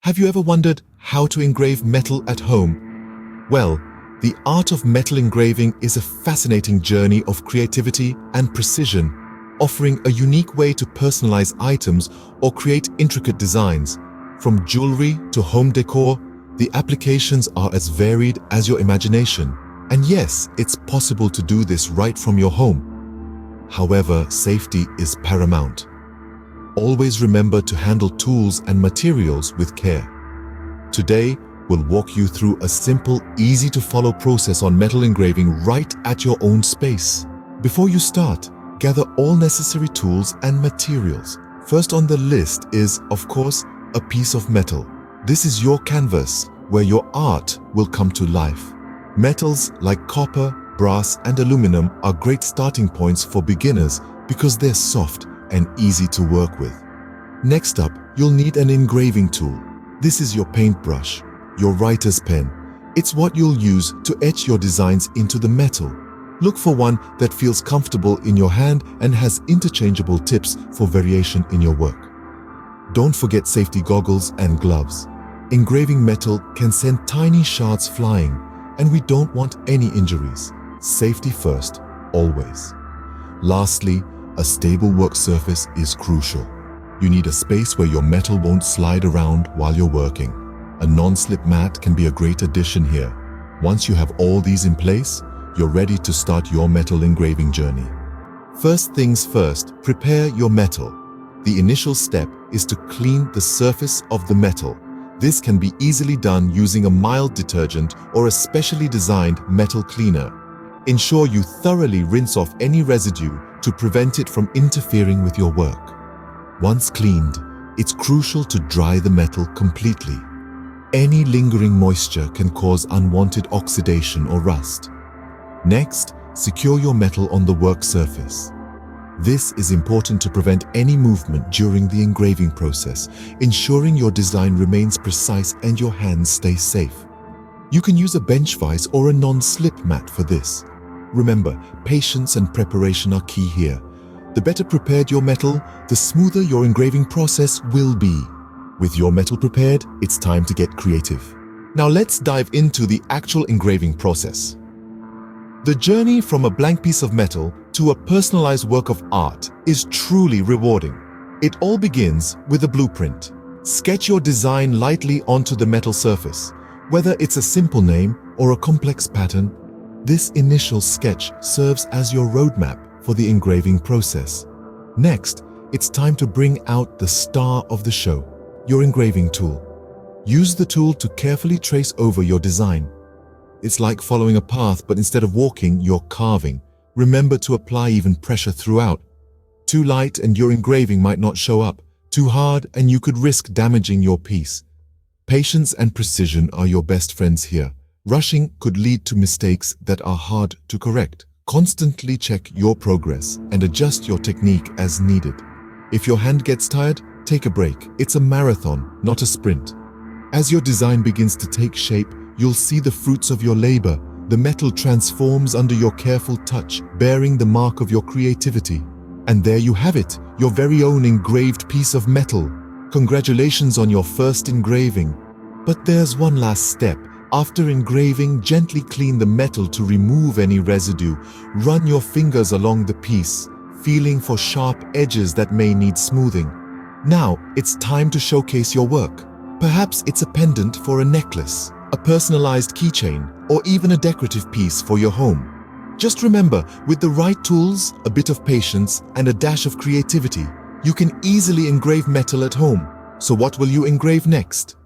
Have you ever wondered how to engrave metal at home? Well, the art of metal engraving is a fascinating journey of creativity and precision, offering a unique way to personalize items or create intricate designs. From jewelry to home decor, the applications are as varied as your imagination. And yes, it's possible to do this right from your home. However, safety is paramount. Always remember to handle tools and materials with care. Today, we'll walk you through a simple, easy-to-follow process on metal engraving right at your own space. Before you start, gather all necessary tools and materials. First on the list is, of course, a piece of metal. This is your canvas, where your art will come to life. Metals like copper, brass, and aluminum are great starting points for beginners because they're soft and easy to work with. Next up, you'll need an engraving tool. This is your paintbrush, your writer's pen. It's what you'll use to etch your designs into the metal. Look for one that feels comfortable in your hand and has interchangeable tips for variation in your work. Don't forget safety goggles and gloves. Engraving metal can send tiny shards flying, and we don't want any injuries. Safety first, always. Lastly, a stable work surface is crucial. You need a space where your metal won't slide around while you're working. A non-slip mat can be a great addition here. Once you have all these in place, you're ready to start your metal engraving journey. First things first, prepare your metal. The initial step is to clean the surface of the metal. This can be easily done using a mild detergent or a specially designed metal cleaner. Ensure you thoroughly rinse off any residue to prevent it from interfering with your work. Once cleaned, it's crucial to dry the metal completely. Any lingering moisture can cause unwanted oxidation or rust. Next, secure your metal on the work surface. This is important to prevent any movement during the engraving process, ensuring your design remains precise and your hands stay safe. You can use a bench vise or a non-slip mat for this. Remember, patience and preparation are key here. The better prepared your metal, the smoother your engraving process will be. With your metal prepared, it's time to get creative. Now let's dive into the actual engraving process. The journey from a blank piece of metal to a personalized work of art is truly rewarding. It all begins with a blueprint. Sketch your design lightly onto the metal surface. Whether it's a simple name or a complex pattern, this initial sketch serves as your roadmap for the engraving process. Next, it's time to bring out the star of the show, your engraving tool. Use the tool to carefully trace over your design. It's like following a path, but instead of walking, you're carving. Remember to apply even pressure throughout. Too light and your engraving might not show up. Too hard and you could risk damaging your piece. Patience and precision are your best friends here. Rushing could lead to mistakes that are hard to correct. Constantly check your progress and adjust your technique as needed. If your hand gets tired, take a break. It's a marathon, not a sprint. As your design begins to take shape, you'll see the fruits of your labor. The metal transforms under your careful touch, bearing the mark of your creativity. And there you have it, your very own engraved piece of metal. Congratulations on your first engraving. But there's one last step. After engraving, gently clean the metal to remove any residue. Run your fingers along the piece, feeling for sharp edges that may need smoothing. Now, it's time to showcase your work. Perhaps it's a pendant for a necklace, a personalized keychain, or even a decorative piece for your home. Just remember, with the right tools, a bit of patience, and a dash of creativity, you can easily engrave metal at home. So what will you engrave next?